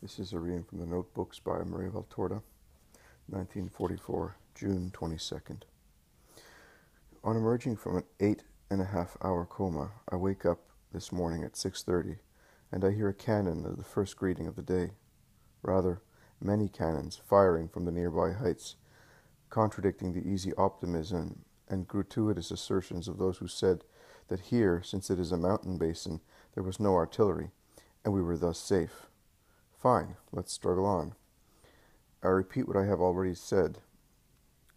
This is a reading from the Notebooks by Maria Valtorta, 1944, June 22nd. On emerging from an 8.5-hour coma, I wake up this morning at 6:30, and I hear a cannon as the first greeting of the day. Rather, many cannons firing from the nearby heights, contradicting the easy optimism and gratuitous assertions of those who said that here, since it is a mountain basin, there was no artillery, and we were thus safe. Fine, let's struggle on. I repeat what I have already said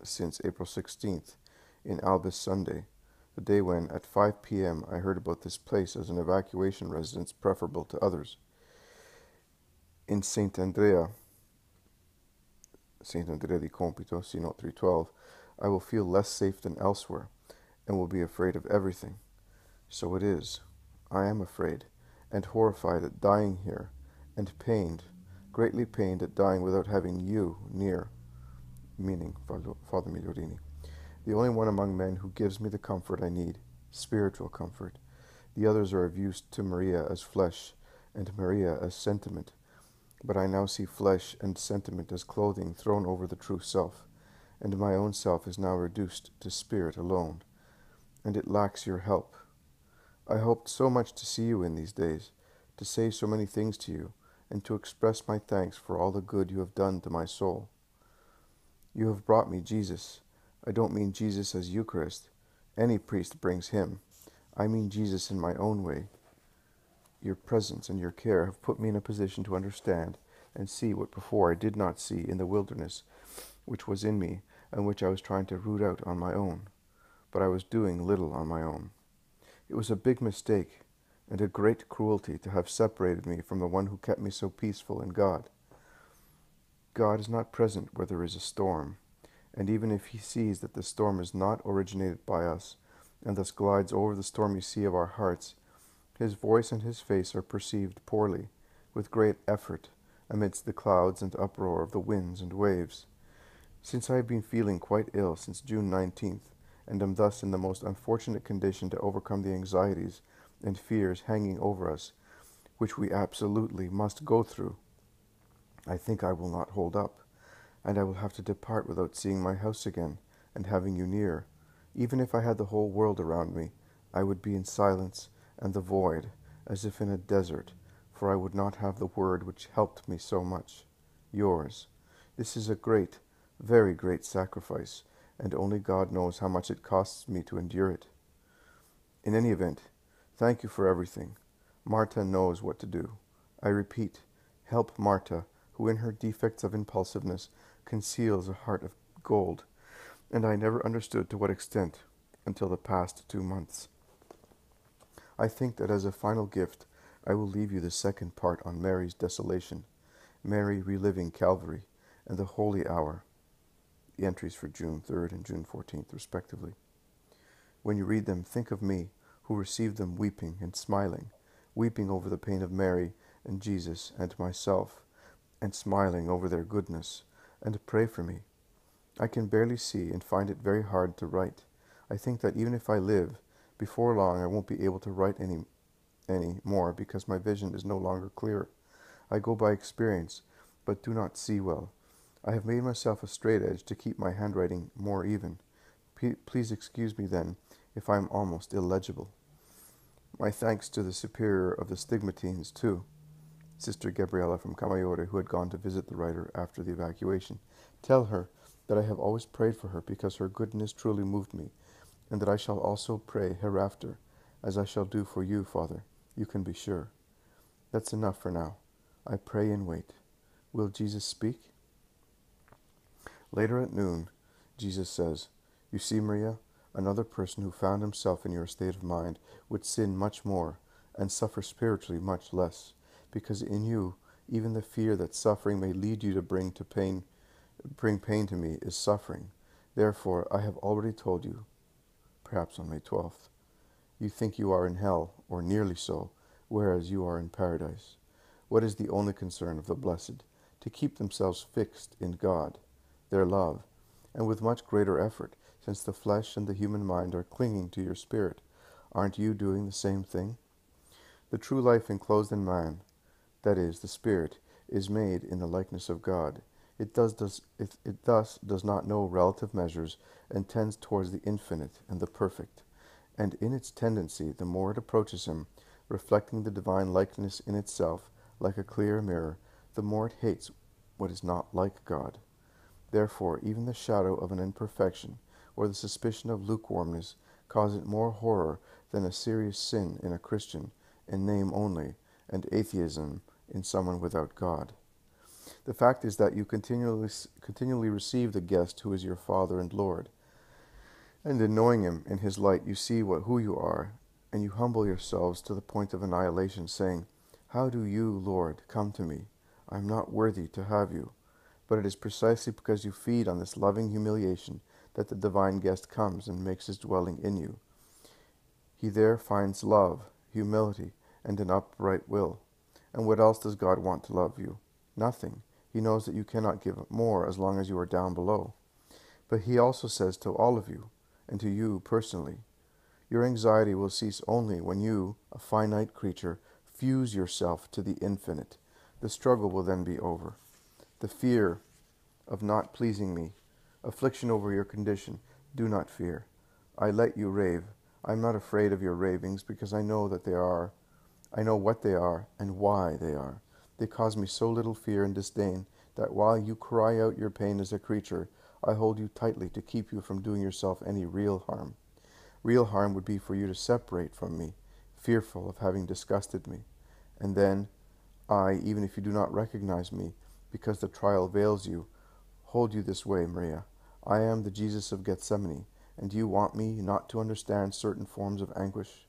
since April 16th, in Albus Sunday, the day when, at 5 p.m., I heard about this place as an evacuation residence preferable to others. In Saint Andrea di Compito, see note 312, I will feel less safe than elsewhere, and will be afraid of everything. So it is. I am afraid, and horrified at dying here, and pained, greatly pained at dying without having you near, meaning Father Migliorini, the only one among men who gives me the comfort I need, spiritual comfort. The others are of use to Maria as flesh, and Maria as sentiment, but I now see flesh and sentiment as clothing thrown over the true self, and my own self is now reduced to spirit alone, and it lacks your help. I hoped so much to see you in these days, to say so many things to you, and to express my thanks for all the good you have done to my soul. You have brought me Jesus. I don't mean Jesus as Eucharist. Any priest brings him. I mean Jesus in my own way. Your presence and your care have put me in a position to understand and see what before I did not see in the wilderness which was in me and which I was trying to root out on my own. But I was doing little on my own. It was a big mistake and a great cruelty to have separated me from the one who kept me so peaceful in God. God is not present where there is a storm, and even if he sees that the storm is not originated by us, and thus glides over the stormy sea of our hearts, his voice and his face are perceived poorly, with great effort, amidst the clouds and uproar of the winds and waves. Since I have been feeling quite ill since June 19th, and am thus in the most unfortunate condition to overcome the anxieties and fears hanging over us, which we absolutely must go through, I think I will not hold up, and I will have to depart without seeing my house again, and having you near. Even if I had the whole world around me, I would be in silence and the void, as if in a desert, for I would not have the word which helped me so much. Yours. This is a great, very great sacrifice, and only God knows how much it costs me to endure it. In any event, thank you for everything. Marta knows what to do. I repeat, help Marta, who in her defects of impulsiveness conceals a heart of gold, and I never understood to what extent until the past 2 months. I think that as a final gift I will leave you the second part on Mary's desolation, Mary reliving Calvary, and the Holy Hour, the entries for June 3rd and June 14th respectively. When you read them, think of me, who received them weeping and smiling, weeping over the pain of Mary and Jesus and myself, and smiling over their goodness, and pray for me. I can barely see and find it very hard to write. I think that even if I live, before long I won't be able to write any more because my vision is no longer clear. I go by experience, but do not see well. I have made myself a straight edge to keep my handwriting more even. Please excuse me then if I am almost illegible. My thanks to the superior of the Stigmatines too, Sister Gabriella from Camaiore, who had gone to visit the writer after the evacuation. Tell her that I have always prayed for her because her goodness truly moved me, and that I shall also pray hereafter, as I shall do for you, Father. You can be sure. That's enough for now. I pray and wait. Will Jesus speak? Later at noon, Jesus says, You see, Maria, another person who found himself in your state of mind would sin much more and suffer spiritually much less, because in you, even the fear that suffering may lead you to bring pain to me is suffering. Therefore, I have already told you, perhaps on May 12th, you think you are in hell, or nearly so, whereas you are in paradise. What is the only concern of the blessed? To keep themselves fixed in God, their love, and with much greater effort, since the flesh and the human mind are clinging to your spirit. Aren't you doing the same thing? The true life enclosed in man, that is, the spirit, is made in the likeness of God. It thus does not know relative measures and tends towards the infinite and the perfect. And in its tendency, the more it approaches him, reflecting the divine likeness in itself like a clear mirror, the more it hates what is not like God. Therefore, even the shadow of an imperfection, or the suspicion of lukewarmness, cause it more horror than a serious sin in a Christian, in name only, and atheism in someone without God. The fact is that you continually receive the guest who is your Father and Lord, and in knowing him in his light you see who you are, and you humble yourselves to the point of annihilation, saying, "How do you, Lord, come to me? I am not worthy to have you." But it is precisely because you feed on this loving humiliation that the divine guest comes and makes his dwelling in you. He there finds love, humility, and an upright will. And what else does God want to love you? Nothing. He knows that you cannot give more as long as you are down below. But he also says to all of you, and to you personally, your anxiety will cease only when you, a finite creature, fuse yourself to the infinite. The struggle will then be over. The fear of not pleasing me, affliction over your condition, do not fear. I let you rave. I am not afraid of your ravings, because I know what they are and why they are. They cause me so little fear and disdain that while you cry out your pain as a creature, I hold you tightly to keep you from doing yourself any real harm. Real harm would be for you to separate from me, fearful of having disgusted me. And then I, even if you do not recognize me, because the trial veils you, hold you this way, Maria. I am the Jesus of Gethsemane, and do you want me not to understand certain forms of anguish?